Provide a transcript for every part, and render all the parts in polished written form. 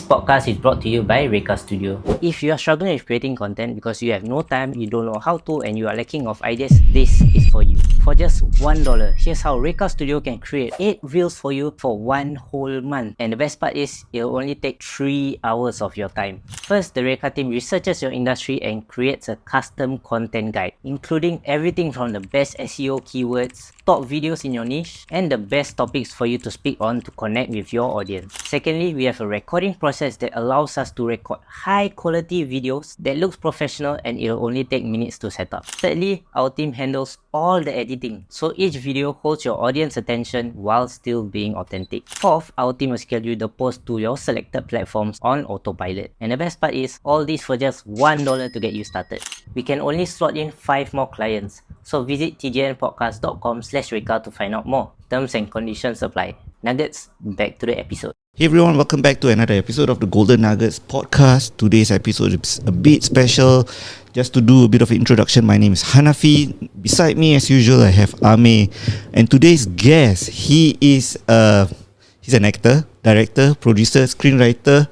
podcast is brought to you by Reka Studio. If you are struggling with creating content because you have no time, you don't know how to, and you are lacking of ideas, this is for you. For just $1, here's how Reka Studio can create 8 reels for you for 1 whole month. And the best part is, it'll only take 3 hours of your time. First, the Reka team researches your industry and creates a custom content guide, including everything from the best SEO keywords, top videos in your niche, and the best topics for you to speak on to connect with your audience. Secondly, we have a recording process that allows us to record high quality videos that looks professional and it'll only take minutes to set up. Thirdly, our team handles all the editing, so each video holds your audience attention while still being authentic. Fourth, our team will schedule the post to your selected platforms on autopilot. And the best part is, all this for just $1 to get you started. We can only slot in 5 more clients, so visit tgnpodcast.com/Reka to find out more. Terms and conditions apply. Nuggets, back to the episode. Hey everyone, welcome back to another episode of the Golden Nuggets podcast. Today's episode is a bit special. Just to do a bit of an introduction, my name is Hanafi. Beside me, as usual, I have Ame. And today's guest, he's an actor, director, producer, screenwriter,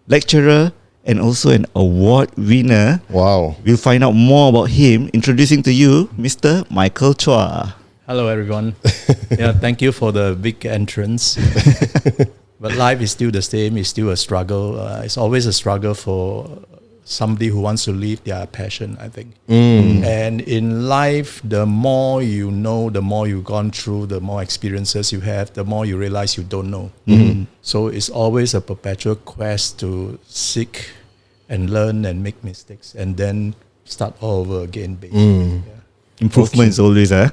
lecturer, and also an award winner. Wow. We'll find out more about him. Introducing to you, Mr. Michael Chua. Hello everyone. Yeah, thank you for the big entrance. But life is still the same. It's still a struggle. It's always a struggle for somebody who wants to live their passion, I think. And in life, the more you know, the more you've gone through, the more experiences you have, the more you realize you don't know. So it's always a perpetual quest to seek and learn and make mistakes and then start all over again, basically. Yeah. Improvements always, Yeah.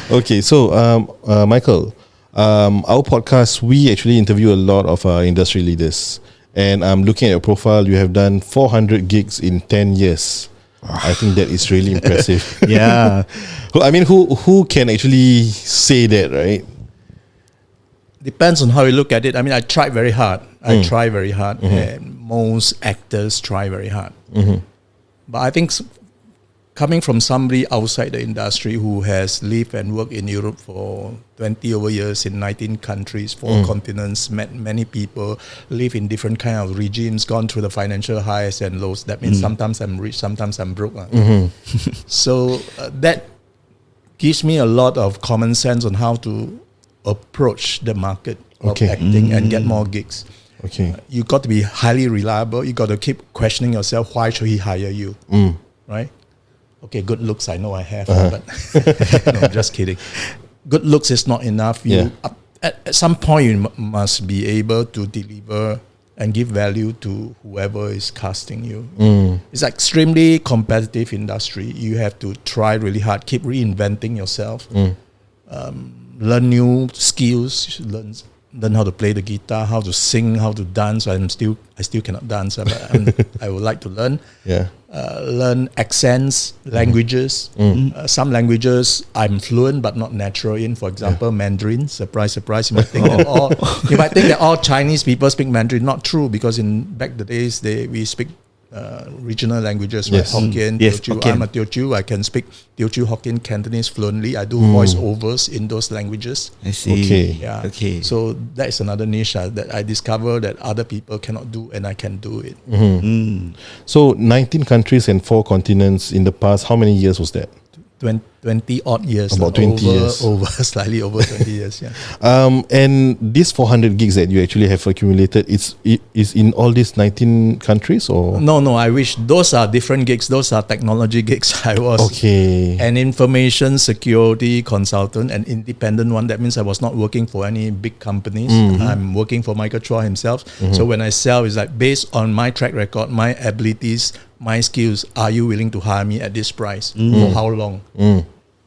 Okay, so Michael, our podcast, we actually interview a lot of industry leaders. And I'm looking at your profile, you have done 400 gigs in 10 years. I think that is really impressive. Yeah. I mean, who can actually say that, right? Depends on how you look at it. I mean, I tried very hard. And most actors try very hard. But I think coming from somebody outside the industry who has lived and worked in Europe for 20 over years in 19 countries, 4 continents, met many people, live in different kind of regimes, gone through the financial highs and lows. That means sometimes I'm rich, sometimes I'm broke. So that gives me a lot of common sense on how to approach the market of acting and get more gigs. Okay. You got to be highly reliable. You got to keep questioning yourself, why should he hire you? Right? Okay, good looks, I know I have, but no, just kidding. Good looks is not enough. At some point, you must be able to deliver and give value to whoever is casting you. It's an extremely competitive industry. You have to try really hard, keep reinventing yourself, learn new skills, learn how to play the guitar, how to sing, how to dance. I still cannot dance, but I would like to learn. Learn accents, languages. Some languages I'm fluent but not natural in. For example, Mandarin. Surprise, surprise. You might think that all Chinese people speak Mandarin. Not true, because in back the days we speak regional languages, right? Hokkien, Teochew. Hokkien. I'm a Teochew. I can speak Teochew, Hokkien, Cantonese fluently. I do voiceovers in those languages. I see. Okay. Yeah. Okay. So that is another niche that I discovered that other people cannot do, and I can do it. So 19 countries and 4 continents in the past, how many years was that? 20 odd years. About 20 years. Slightly over 20 years, yeah. And these 400 gigs that you actually have accumulated, is in all these 19 countries, or? No, I wish. Those are different gigs. Those are technology gigs. I was an information security consultant, an independent one. That means I was not working for any big companies. I'm working for Michael Chua himself. So when I sell, it's like based on my track record, my abilities, my skills, are you willing to hire me at this price? For how long?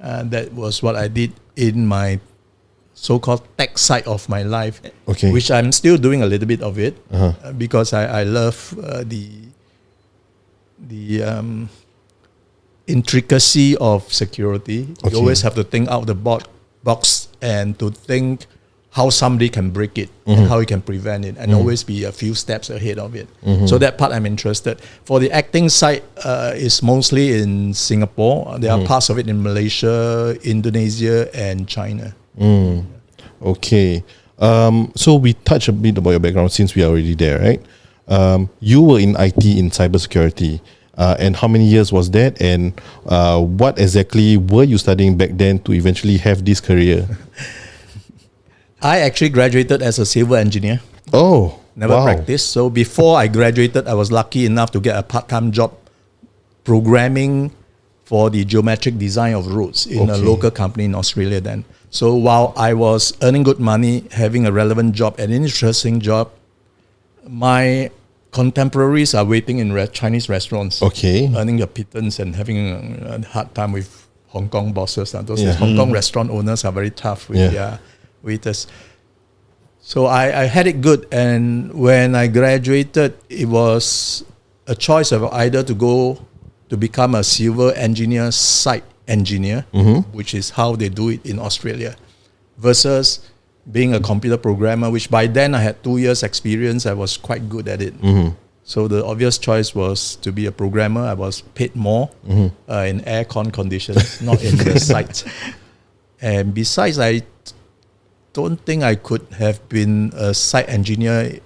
That was what I did in my so-called tech side of my life, which I'm still doing a little bit of it, because I love the intricacy of security. You always have to think out the box and to think how somebody can break it and how you can prevent it, and always be a few steps ahead of it. So that part I'm interested. For the acting side, is mostly in Singapore. There are parts of it in Malaysia, Indonesia, and China. Okay. So we touched a bit about your background since we are already there, right? You were in IT in cybersecurity. And how many years was that? And what exactly were you studying back then to eventually have this career? I actually graduated as a civil engineer. Oh, Never wow. practiced. So before I graduated, I was lucky enough to get a part-time job programming for the geometric design of roads in a Okay. local company in Australia then. So while I was earning good money, having a relevant job, an interesting job, my contemporaries are waiting in Chinese restaurants, Okay. earning their pittance and having a hard time with Hong Kong bosses. Those days, Hong Kong restaurant owners are very tough with their waiters. So I had it good, and when I graduated, it was a choice of either to go to become a civil engineer, site engineer, which is how they do it in Australia, versus being a computer programmer, which by then I had 2 years experience. I was quite good at it. So the obvious choice was to be a programmer. I was paid more in aircon conditions, not in the site. And besides, I don't think I could have been a site engineer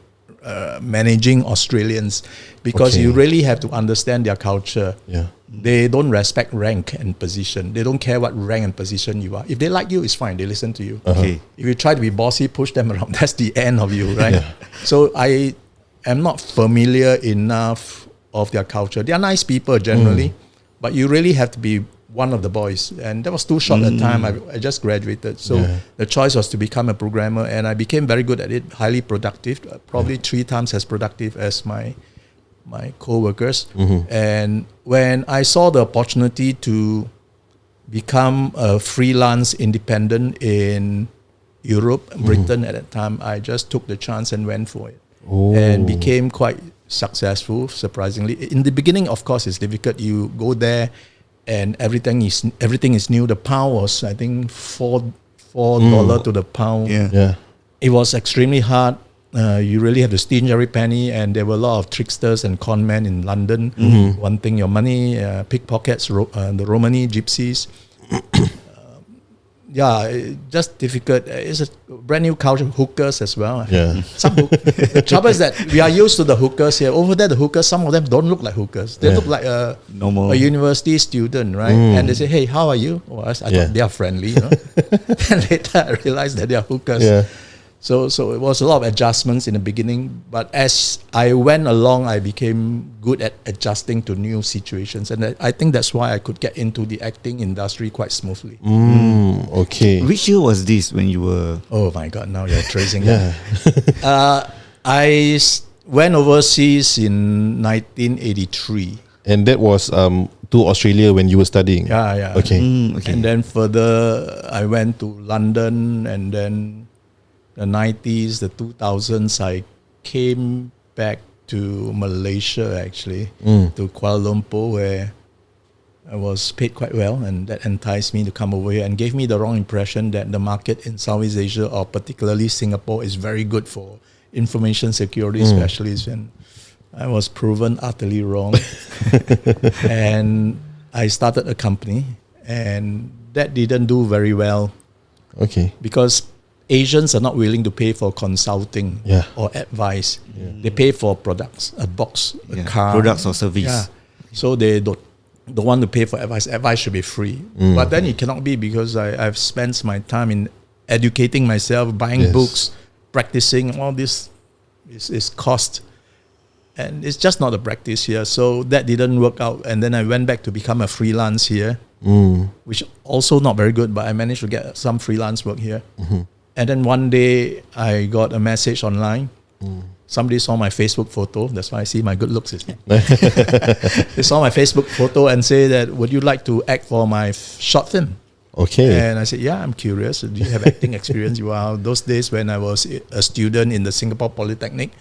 managing Australians, because Okay. you really have to understand their culture. Yeah. They don't respect rank and position. They don't care what rank and position you are. If they like you, it's fine. They listen to you. Okay. If you try to be bossy, push them around, that's the end of you, right? So I am not familiar enough of their culture. They are nice people generally, but you really have to be one of the boys. And that was too short a time. I just graduated. So the choice was to become a programmer, and I became very good at it, highly productive, probably 3 times as productive as my co-workers. And when I saw the opportunity to become a freelance independent in Europe, Britain at that time, I just took the chance and went for it. And became quite successful, surprisingly. In the beginning, of course, it's difficult. You go there and everything is new. The pound was, I think, $4 to the pound. Yeah. It was extremely hard. You really have to stinge every penny, and there were a lot of tricksters and con men in London wanting your money, pickpockets, the Romani gypsies. Just difficult. It's a brand new culture. Hookers as well. Yeah. The trouble is that we are used to the hookers here. Over there, the hookers, some of them don't look like hookers. They look like a university student, right? And they say, "Hey, how are you?" Well, I thought they are friendly, you know. And later I realized that they are hookers. Yeah. So it was a lot of adjustments in the beginning, but as I went along, I became good at adjusting to new situations, and I think that's why I could get into the acting industry quite smoothly. Okay. Which year was this when you were? Oh my God! Now you're tracing it. I went overseas in 1983. And that was to Australia when you were studying. Yeah. Okay. Okay. And then further, I went to London, and then the 90s, the 2000s, I came back to Malaysia actually, to Kuala Lumpur, where I was paid quite well, and that enticed me to come over here and gave me the wrong impression that the market in Southeast Asia, or particularly Singapore, is very good for information security specialists, and I was proven utterly wrong. And I started a company, and that didn't do very well Okay. because Asians are not willing to pay for consulting or advice. They pay for products, a box, a car. Products or service. Yeah. So they don't want to pay for advice. Advice should be free. But then it cannot be, because I've spent my time in educating myself, buying books, practicing. All this is cost. And it's just not a practice here. So that didn't work out. And then I went back to become a freelance here, which also not very good, but I managed to get some freelance work here. And then one day I got a message online. Somebody saw my Facebook photo. That's why I see my good looks. They saw my Facebook photo and say that, would you like to act for my short film? Okay. And I said, yeah, I'm curious. Do you have acting experience? Wow. Those days when I was a student in the Singapore Polytechnic,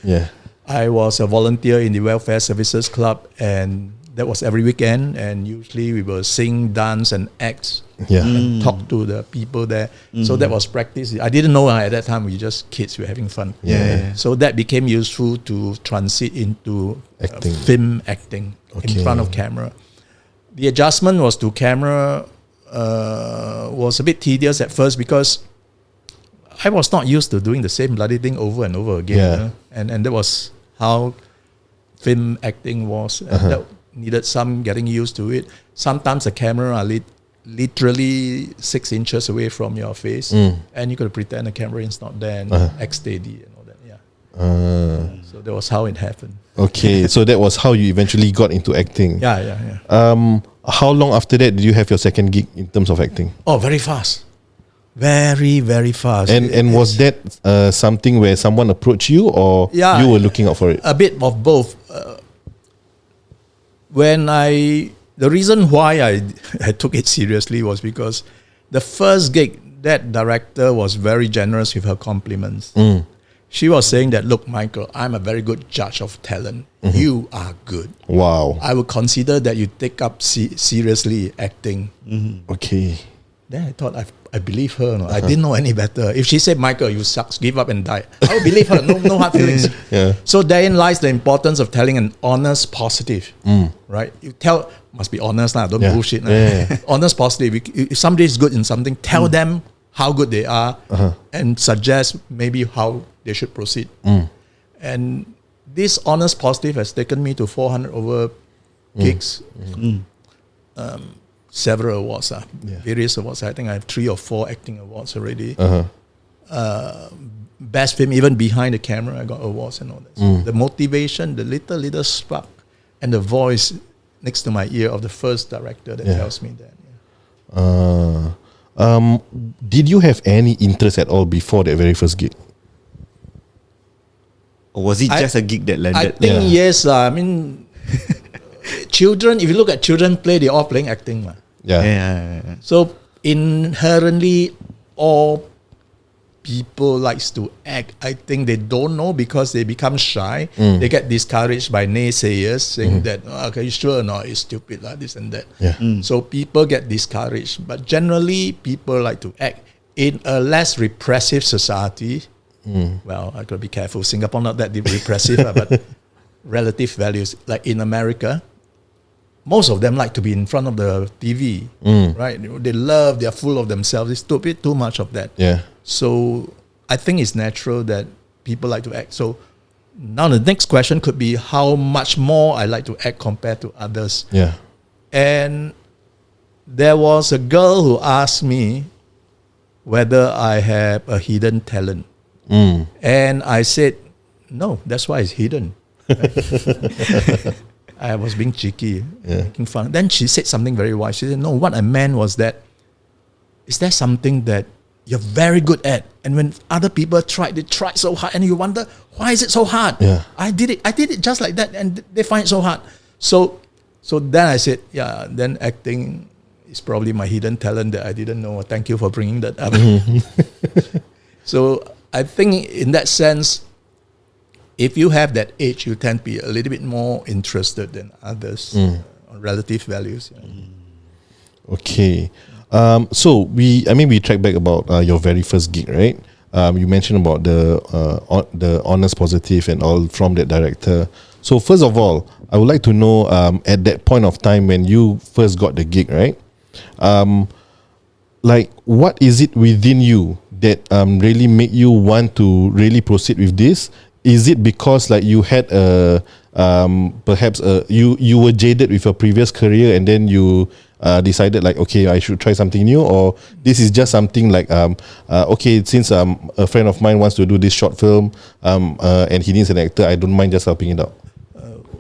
I was a volunteer in the Welfare Services Club, and that was every weekend, and usually we will sing, dance and act and talk to the people there. So that was practice. I didn't know at that time, we were just kids, we were having fun. So that became useful to transit into Acting. film acting in front of camera. The adjustment was to camera was a bit tedious at first, because I was not used to doing the same bloody thing over and over again. Yeah. You know? And that was how film acting was. And that needed some getting used to it. Sometimes the camera are literally 6 inches away from your face, and you got to pretend the camera is not there and act steady and all that. Yeah. So that was how it happened. Okay, so that was how you eventually got into acting. Yeah. How long after that did you have your second gig in terms of acting? Oh, very fast. Very, very fast. And was that something where someone approached you, or you were looking out for it? A bit of both. The reason why I took it seriously was because the first gig, that director was very generous with her compliments. She was saying that, look, Michael, I'm a very good judge of talent. You are good. Wow. I would consider that you take up seriously acting. Okay. Then I thought, I believe her. No? I didn't know any better. If she said, Michael, you suck, give up and die, I would believe her. No hard feelings. So therein lies the importance of telling an honest positive. Right? You tell, must be honest, don't bullshit. Honest positive. If somebody is good in something, tell them how good they are and suggest maybe how they should proceed. And this honest positive has taken me to 400 over gigs. Several awards, various awards. I think I have 3 or 4 acting awards already. Best film, even behind the camera, I got awards and all that. So the motivation, the little spark, and the voice next to my ear of the first director that tells me that. Did you have any interest at all before that very first gig? Or was it just a gig that landed? I think yes. I mean, children. If you look at children play, they're all playing acting. Yeah. So inherently, all people likes to act. I think they don't know because they become shy. They get discouraged by naysayers saying that, okay, you sure or not, it's stupid, like this and that. So people get discouraged. But generally, people like to act. In a less repressive society, well, I got to be careful. Singapore not that repressive, but relative values. Like in America, most of them like to be in front of the TV, right? They're full of themselves. It's stupid, too much of that. Yeah. So I think it's natural that people like to act. So now the next question could be how much more I like to act compared to others. Yeah. And there was a girl who asked me whether I have a hidden talent. And I said, no, that's why it's hidden. I was being cheeky, making fun. Then she said something very wise. She said, no, what I meant was that, is there something that you're very good at? And when other people they tried so hard, and you wonder, why is it so hard? Yeah. I did it just like that, and they find it so hard. So then I said, then acting is probably my hidden talent that I didn't know. Thank you for bringing that up. So I think in that sense, if you have that age, you tend to be a little bit more interested than others on relative values. Okay. So we track back about your very first gig, right? You mentioned about the honest positive and all from that director. So first of all, I would like to know at that point of time when you first got the gig, right? Like what is it within you that really make you want to really proceed with this? Is it because like you had perhaps you were jaded with your previous career and then you decided like, okay, I should try something new, or this is just something like okay, since a friend of mine wants to do this short film and he needs an actor, I don't mind just helping it out?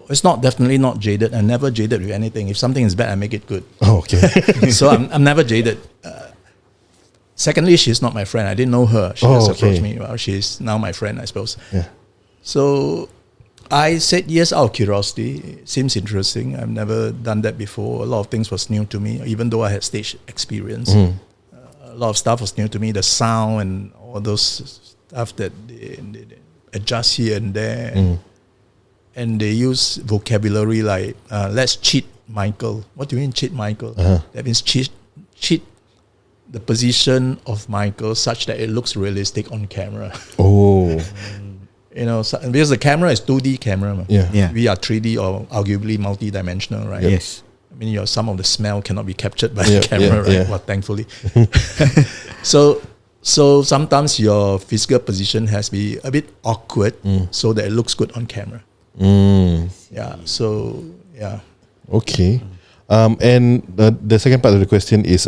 It's definitely not jaded. I'm never jaded with anything. If something is bad, I make it good. Oh, okay. So I'm never jaded. Secondly, she's not my friend. I didn't know her. She just approached me. Well, she's now my friend, I suppose. Yeah. So I said yes out of curiosity. It seems interesting. I've never done that before. A lot of things was new to me, even though I had stage experience. A lot of stuff was new to me. The sound and all those stuff that they adjust here and there. And they use vocabulary like, let's cheat Michael. What do you mean cheat Michael? That means cheat the position of Michael such that it looks realistic on camera. Oh. Because the camera is 2D camera. Yeah. We are 3D or arguably multi-dimensional, right? Yes. I mean, some of the smell cannot be captured by the camera, right? Yeah. Well, thankfully. So So sometimes your physical position has to be a bit awkward so that it looks good on camera. Yeah. So yeah. Okay. And the second part of the question is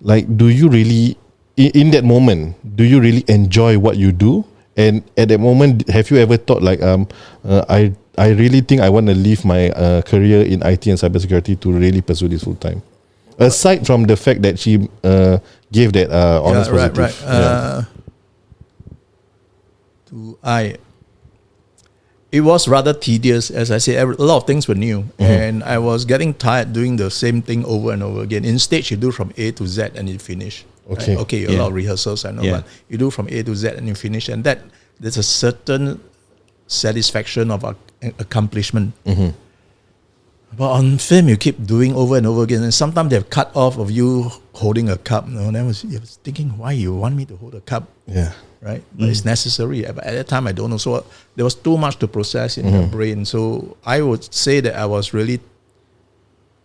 like, do you really in that moment, do you really enjoy what you do? And at that moment, have you ever thought like I really think I want to leave my career in IT and cybersecurity to really pursue this full time? Aside from the fact that she gave that honest positive. It was rather tedious. As I said, a lot of things were new, and I was getting tired doing the same thing over and over again. In stage, you do from A to Z and you finish. Okay. Right? Okay, a lot of rehearsals, I know, but you do from A to Z and you finish, and that there's a certain satisfaction of accomplishment. But on film, you keep doing over and over again, and sometimes they've cut off of you holding a cup. And I was thinking, why you want me to hold a cup? Yeah. Right, but it's necessary. But at that time, I don't know. So there was too much to process in your brain. So I would say that I was really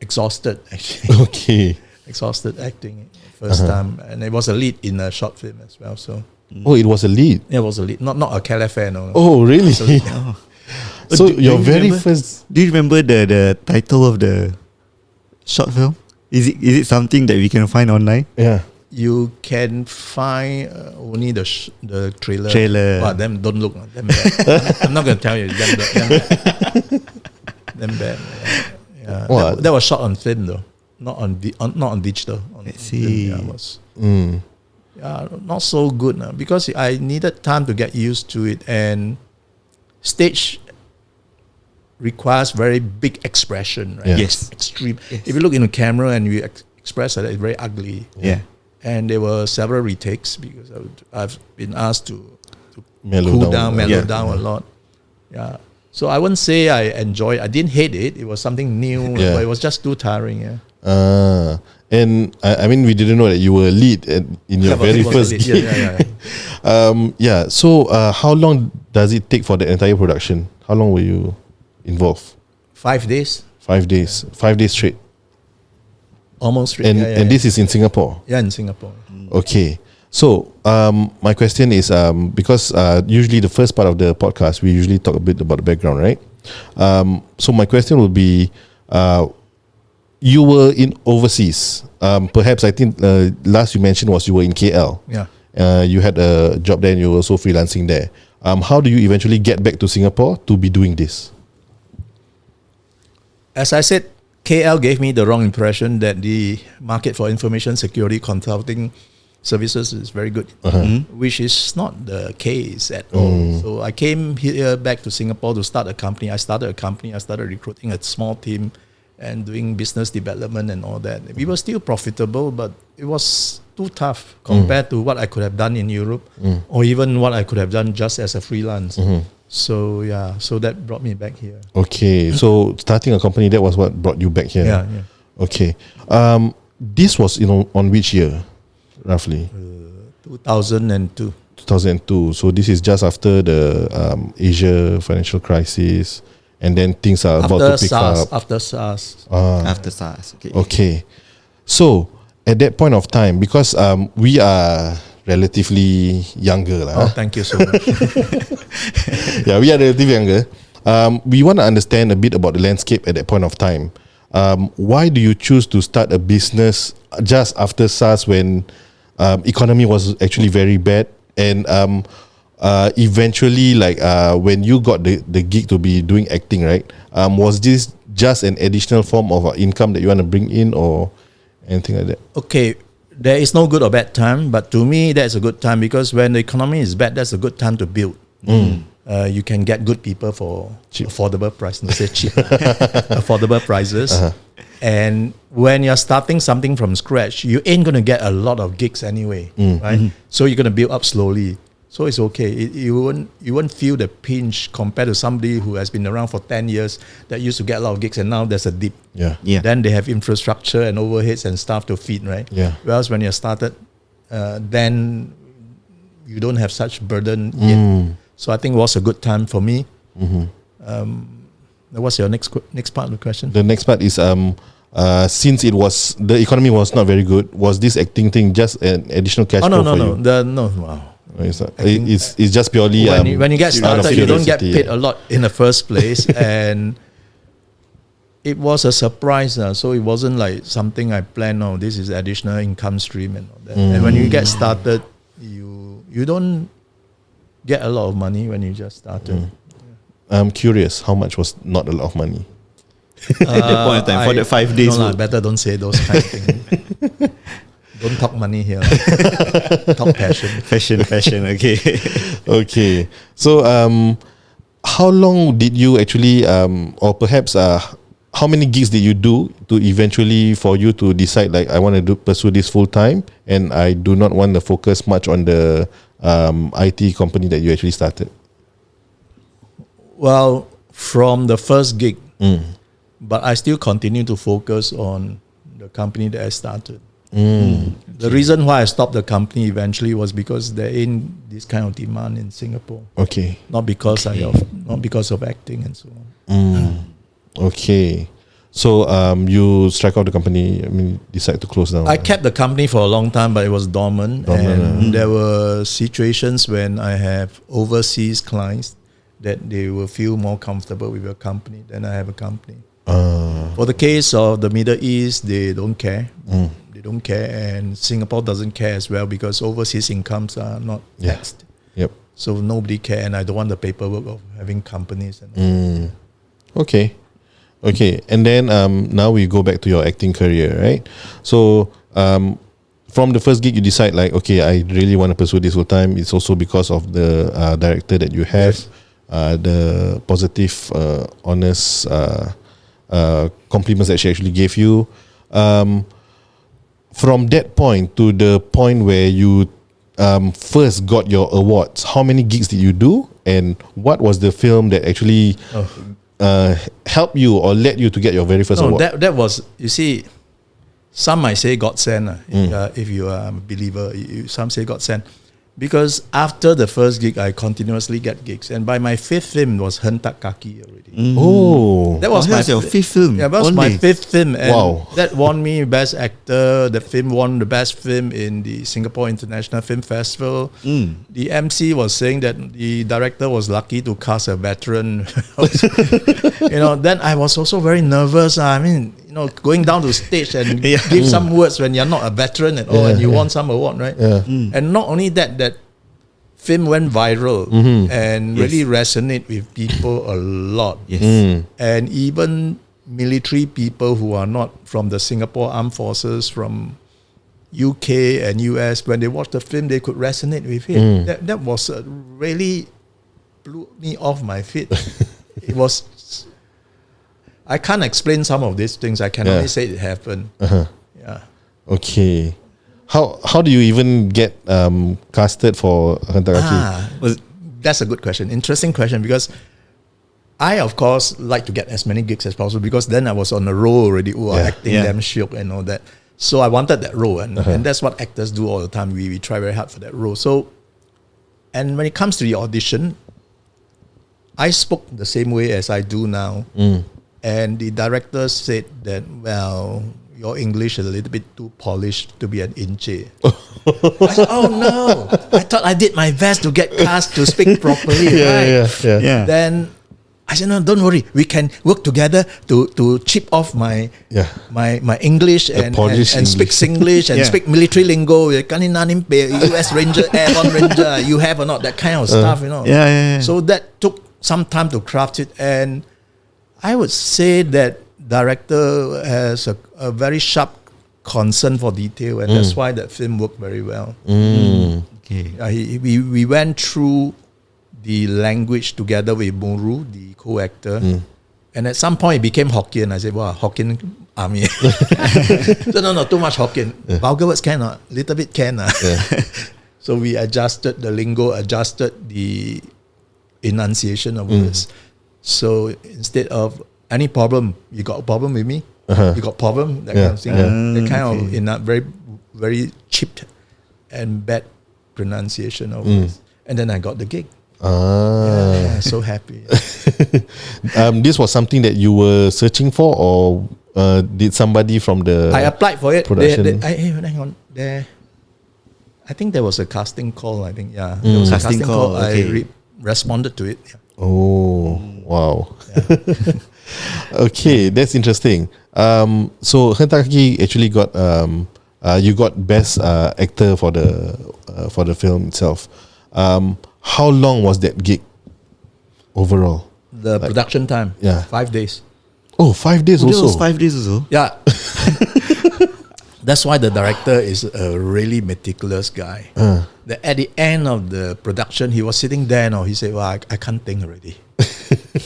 exhausted. Actually, Okay. exhausted acting first time, and it was a lead in a short film as well. So Oh, it was a lead. it was a lead, not a calafare. No. Oh, really? So Do your you very remember- first. Do you remember the title of the short film? Is it something that we can find online? Yeah. You can find only the trailer. Trailer. But them don't look. Them bad. I'm not going to tell you. Them bad. Them bad. Yeah. What? That was shot on film though, not on digital. On see. Film, yeah, was not so good because I needed time to get used to it, and stage requires very big expression. Right? Yeah. Yes. Extreme. If you look in the camera and you express it, it's very ugly. Yeah. And there were several retakes because I've been asked to Mellow down. mellow down a lot. Yeah. So I wouldn't say I enjoyed. I didn't hate it. It was something new, Yeah. but it was just too tiring. Yeah. And I mean, we didn't know that you were lead in your very It was first a gig. lead. Yeah. Yeah. So how long does it take for the entire production? How long were you involved? 5 days, 5 days. 5 days straight. almost. And this is in Singapore. Yeah, in Singapore. Okay. So my question is because usually the first part of the podcast we usually talk a bit about the background, right? So my question would be, you were in overseas. Perhaps I think last you mentioned was you were in KL. Yeah. You had a job there and you were also freelancing there. How do you eventually get back to Singapore to be doing this? As I said, KL gave me the wrong impression that the market for information security consulting services is very good, which is not the case at all. So I came here back to Singapore to start a company. I started a company. I started recruiting a small team and doing business development and all that. We were still profitable, but it was too tough compared to what I could have done in Europe or even what I could have done just as a freelance. So yeah, so that brought me back here. Okay, so starting a company, that was what brought you back here. Yeah. Okay. This was on which year, roughly? 2002. 2002. So this is just after the Asia financial crisis, and then things are about to pick up. After SARS. After SARS. Okay. Okay. So at that point of time, because we are relatively younger, Oh, thank you so much. yeah, we are relatively younger. We want to understand a bit about the landscape at that point of time. Why do you choose to start a business just after SARS when economy was actually very bad, and eventually, like when you got the gig to be doing acting, right? Was this just an additional form of income that you want to bring in, or anything like that? Okay, there is no good or bad time, but to me, that's a good time because when the economy is bad, that's a good time to build. You can get good people for Cheap. affordable price. No, say cheap, affordable prices. And when you're starting something from scratch, you ain't gonna get a lot of gigs anyway, right? So you're gonna build up slowly. So it's okay. You won't feel the pinch compared to somebody who has been around for 10 years that used to get a lot of gigs and now there's a dip. Yeah. Yeah. Then they have infrastructure and overheads and stuff to feed, right? Yeah. Whereas when you started, then you don't have such burden yet. So I think it was a good time for me. What's your next part of the question? The next part is since the economy was not very good, was this acting thing just an additional cash flow for you? Wow. It's just purely when you get out of started, you don't get curiosity, paid a lot in the first place, and it was a surprise. So it wasn't like something I planned. Oh, this is additional income stream and all that. And when you get started, you don't get a lot of money when you just started. I'm curious, how much was not a lot of money? At that point of time, for that 5 days. No, better don't say those kind of things. Don't talk money here. Talk passion. Fashion, okay. Okay. So, how long did you actually, or perhaps how many gigs did you do to eventually for you to decide like I want to pursue this full time and I do not want to focus much on the IT company that you actually started? Well, from the first gig, but I still continue to focus on the company that I started. The reason why I stopped the company eventually was because there ain't this kind of demand in Singapore. Okay. Not because of acting and so on. Okay. So you strike out the company, decide to close down. I kept the company for a long time, but it was dormant. And there were situations when I have overseas clients that they will feel more comfortable with a company than I have a company. For the case of the Middle East, they don't care. They don't care, and Singapore doesn't care as well because overseas incomes are not taxed. Yep. So nobody care, and I don't want the paperwork of having companies. And Okay. And then now we go back to your acting career, right? So from the first gig, you decide like, okay, I really want to pursue this full time. It's also because of the director that you have, the positive, honest compliments that she actually gave you. From that point to the point where you first got your awards, how many gigs did you do, and what was the film that actually helped you or led you to get your very first award? That was, you see, some might say God sent. If you are a believer, some say God sent. Because after the first gig, I continuously get gigs. And by my fifth film was Hentak Kaki already. Oh. That was your fifth film? Yeah, that was my fifth film. And wow. That won me Best Actor. The film won the Best Film in the Singapore International Film Festival. The MC was saying that the director was lucky to cast a veteran. Then I was also very nervous. Going down to stage and give some words when you're not a veteran at all and you won some award, right? And not only that film went viral and really resonate with people a lot. And even military people who are not from the Singapore Armed Forces, from UK and US, when they watched the film, they could resonate with it. That was really blew me off my feet. It was... I can't explain some of these things. I can only say it happened. Yeah. Okay. How do you even get casted for Hentak Kaki? That's a good question. Interesting question, because I, of course, like to get as many gigs as possible, because then I was on a roll already, acting damn shook and all that. So I wanted that role, and that's what actors do all the time. We try very hard for that role. So, and when it comes to the audition, I spoke the same way as I do now. And the director said that, well, your English is a little bit too polished to be an Inche. I said, oh no, I thought I did my best to get cast to speak properly, right? Then I said, no, don't worry. We can work together to chip off my English and speak Singlish and speak military lingo. US Ranger, Airborne Ranger, you have or not, that kind of stuff, So that took some time to craft it, and I would say that director has a very sharp concern for detail, and that's why that film worked very well. Okay. We went through the language together with Muru, the co-actor, and at some point it became Hokkien. I said, wow, Hokkien army. So no, too much Hokkien. Vulgar words can, little bit can. So we adjusted the lingo, adjusted the enunciation of words. So instead of any problem, you got a problem with me? You got problem? That kind of thing. That kind of in a very, very cheap and bad pronunciation of words. And then I got the gig. So happy. This was something that you were searching for, or did somebody from the I applied for it. production? Hang on. I think there was a casting call. I think there was a casting call. Okay. I responded to it. Yeah. Oh, wow. Okay, that's interesting. So Hentakaki actually got you got best actor for the film itself. How long was that gig overall? The production time. Yeah. 5 days. Oh, 5 days That also. was 5 days also. Yeah. That's why the director is a really meticulous guy. At the end of the production, he was sitting there. He said, "Well, I can't think already.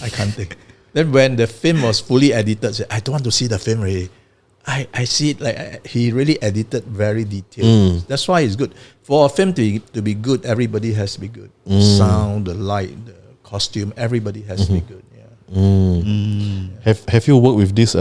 I can't think." Then when the film was fully edited, said, "I don't want to see the film already. I see it like he really edited very detailed. That's why it's good for a film to be good. Everybody has to be good. Sound, the light, the costume. Everybody has to be good. Yeah. Have you worked with this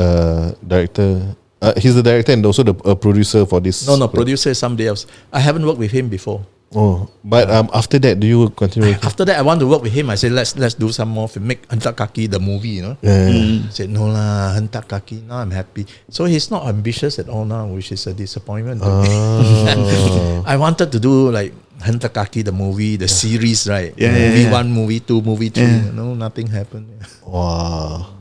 director? He's the director and also the producer for this. No, producer is somebody else. I haven't worked with him before. Oh, but after that, do you continue? After that, I want to work with him. I said, let's do some more film. Make Hentak Kaki the movie, you know. Yeah. He said, no lah, Hentak Kaki. Now I'm happy. So he's not ambitious at all now, which is a disappointment. I wanted to do like Hentak Kaki the movie, the series, right? Movie 1, movie 2, movie 3. No, nothing happened. Wow.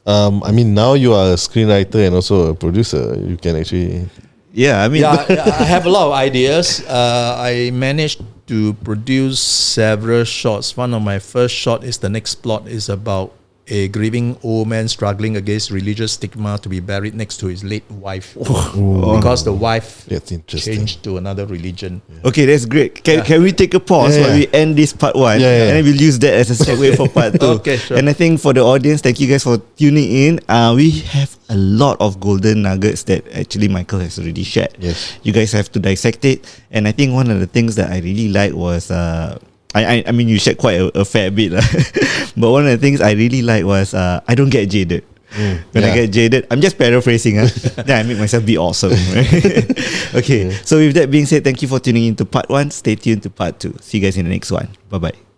I mean, now you are a screenwriter and also a producer. You can actually. Yeah, I mean, I have a lot of ideas. I managed to produce several shots. One of my first shot is the next plot is about a grieving old man struggling against religious stigma to be buried next to his late wife because the wife That's interesting. changed to another religion. okay, that's great. Can we take a pause while we end this part 1 and then we'll use that as a segue for part 2. Okay, sure. And I think for the audience, thank you guys for tuning in. We have a lot of golden nuggets that actually Michael has already shared. Yes. You guys have to dissect it. And I think one of the things that I really like was I mean you shared quite a fair bit but one of the things I really like was I don't get jaded. When I get jaded, I'm just paraphrasing. Then I make myself be awesome. Right? Okay, so with that being said, thank you for tuning into part 1. Stay tuned to part 2. See you guys in the next one. Bye bye.